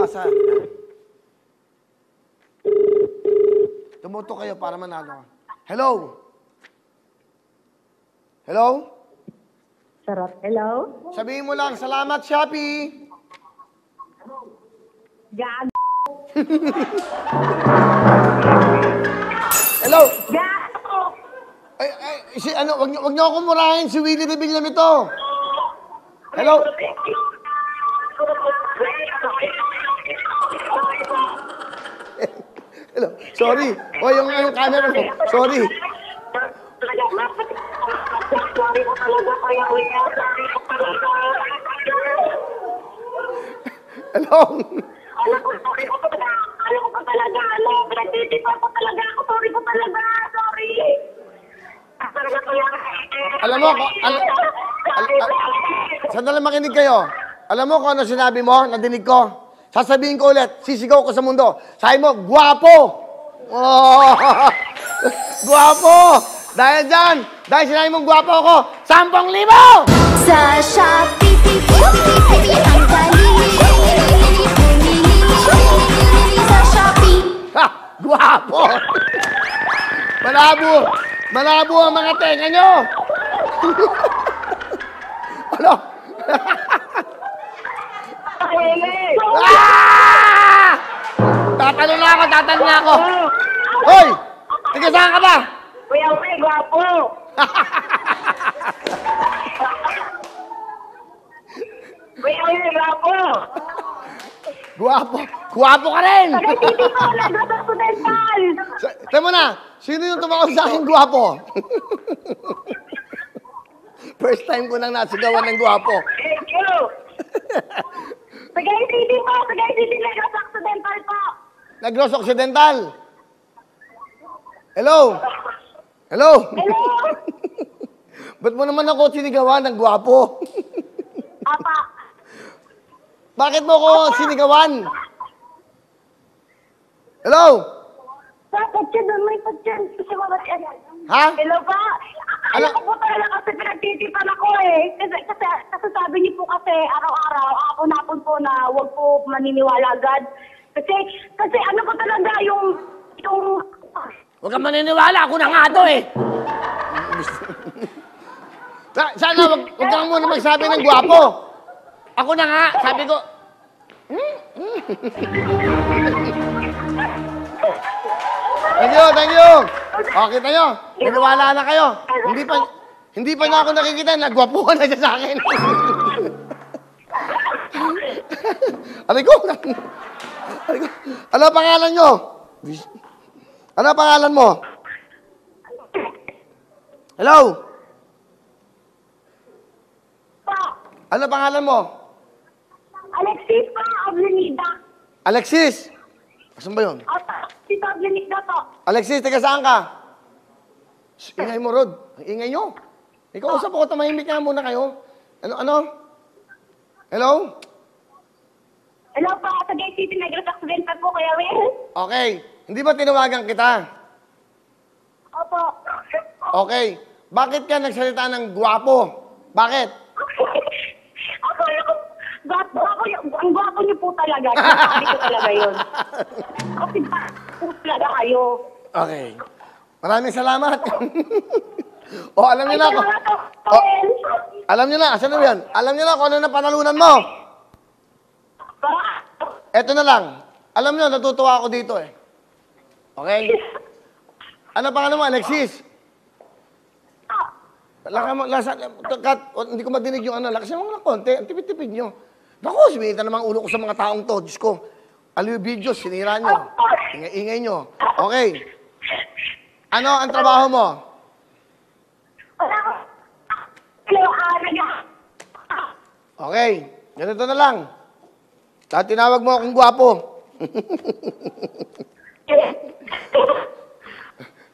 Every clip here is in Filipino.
umasa. Tumuto kayo para manalo. Hello? Hello? Sarap. Hello? Sabihin mo lang, salamat, Shopee. Gag. Hello? Gag. Wag niyo akong murahin. Si Willie Rebellion ito. Hello? Hello? Sorry. O, yung camera mo. Sorry. Hello? Alam ko pa talaga, pinagtitipan ko talaga ako, sorry ko talaga, sorry. Alam mo, sandali makinig kayo. Alam mo kung ano sinabi mo, nadinig ko? Sasabihin ko ulit, sisigaw ko sa mundo. Sabi mo, guwapo! Oh, guwapo! Dahil dyan, dahil sinabi mong guwapo ako, 10,000! Sa Shopee, ang dali. Sa Shopee. Ha! Guwapo! Malabo! Malabo ang mga tenga nyo! Ano? Ah! Tatalo na ako! Hoy! Tiga saan ka ba? Kuya Will, gwapo! Kuya Will, gwapo! Guwapo! Guwapo ka rin! Tagay-titi ko, nagdata sa dental! Tayo mo na, sino yung tumawag sa akin guwapo? First time ko nang nasigawan ng guwapo. Thank you! Tagay-titi po, tagay-titi nagdata sa dental po! Negros Occidental. Hello? Hello? Hello? Ba't mo naman ako sinigawan ng guwapo? Apa? Bakit mo ako sinigawan? Hello? Bakit siya doon may pagyan? Kasi mga Ha? Hello pa? Ano? Alam ko po talaga kasi pinagtitipan ako eh. Kasi sabi niyo po kasi araw-araw, hapon-hapon po na huwag po maniniwala agad. Kasi ano po talaga yung... Huwag kang maniniwala. Ako na nga ito eh. Sana wag kang muna magsabi ng guwapo. Ako na nga. Sabi ko... Thank you. O, kita nyo. Niniwala na kayo. Hindi pa na ako nakikita. Nagwapuhan na siya sa akin. Aray ko. Ano pangalan nyo? Ano pangalan mo? Hello? Ano pangalan mo? Alexis pa, Ablenida. Alexis? Saan ba yun? Si Ablenida po. Alexis, taga saan ka? Shh, ingay mo, Rod. Ang ingay nyo. Ikaw, usap ako, tumahimik na muna kayo. Ano? Hello? Hello po, sa Gate City, nag-accidental po, Kuya Will. Okay. Hindi ba tinawagan kita? Opo. Okay. Bakit ka nagsalita ng guwapo? Bakit? Ang gwapo niyo po talaga. Sinasabi ko talaga yun. Kasi po talaga kayo. Okay. Maraming salamat. Alam niyo na ako. Alam niyo na, asan na yan? Alam niyo na kung ano na panalunan mo. Eto na lang. Alam niyo, natutuwa ako dito eh. Okay? Ano pangalan mo, Alexis? Hindi ko madinig yung ano. Lakasan mo ng konti. Ang tipid-tipid nyo. Naku, simita namang ulo ko sa mga taong to. Diyos ko. Aliw video, sinira nyo. Ingay-ingay nyo. Okay. Ano ang trabaho mo? Okay. Ganito na lang. Tinawag mo akong gwapo.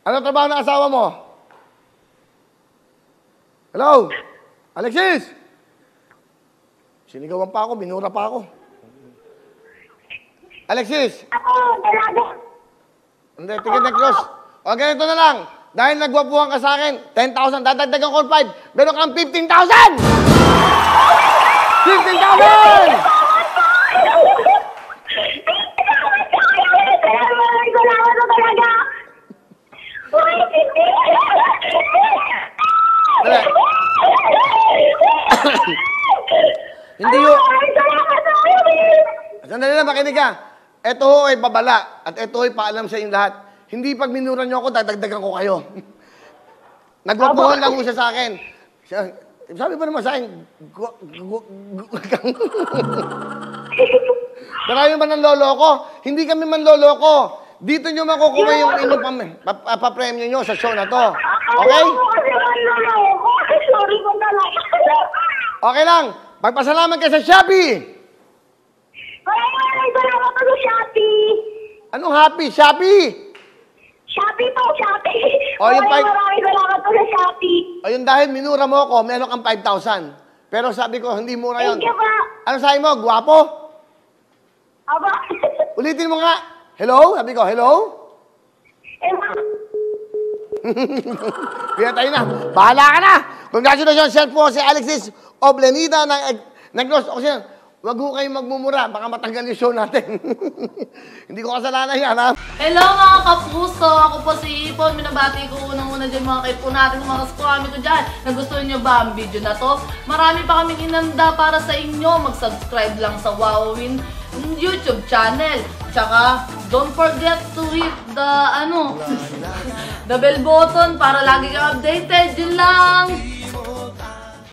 Ano trabaho ng asawa mo? Hello? Alexis? Sinigawan pa ako, binura pa ako. Alexis? Hindi, tigil na cross. O, ganito na lang. Dahil nagwapuhan ka sa akin, 10,000, dadagdagan ko 5. Meron kang 15,000! 15,000! Hindi yun. Maraming salamat, Robin! Sandali lang, makinig ka. Ito ho ay babala at ito ay paalam sa inyong lahat. Hindi pag minura niyo ako, dadagdagan ko kayo. Nagwapuhan lang mo siya sa akin. Sabi ba naman sa akin, marami ba ng lolo ko? Hindi kami manloloko. Dito nyo makukuha yung inyong papremyo nyo sa show na to. Okay? Sorry ko talaga. Okay lang. Magpasalamat kayo sa Shopee. Maraming salamat sa Shopee. Anong happy? Shopee? Shopee po, Shopee. O, yung Maraming salamat po sa Shopee. O yun, dahil minura mo ako, meron kang 5,000. Pero sabi ko, hindi mura yun. Thank you po. Ano sabi mo? Guwapo? Aba. Ulitin mo nga. Hello? Sabi ko, hello? Kaya tayo na. Bahala ka na. Congratulations, sir po si Alexis Oblenida nag-loss ako siya. Wag ho kayong magmumura. Baka matanggal yung show natin. Hindi ko kasalanan yan, ha? Hello mga kapuso! Ako po si Ipon. Minabati ko unang-una dyan mga kaipo natin, mga kaskwami ko dyan. Nagustuhan nyo ba ang video na to? Marami pa kaming inanda para sa inyo. Mag-subscribe lang sa Wowin YouTube channel. Tsaka, don't forget to hit the, the bell button para lagi kang updated. Yun lang!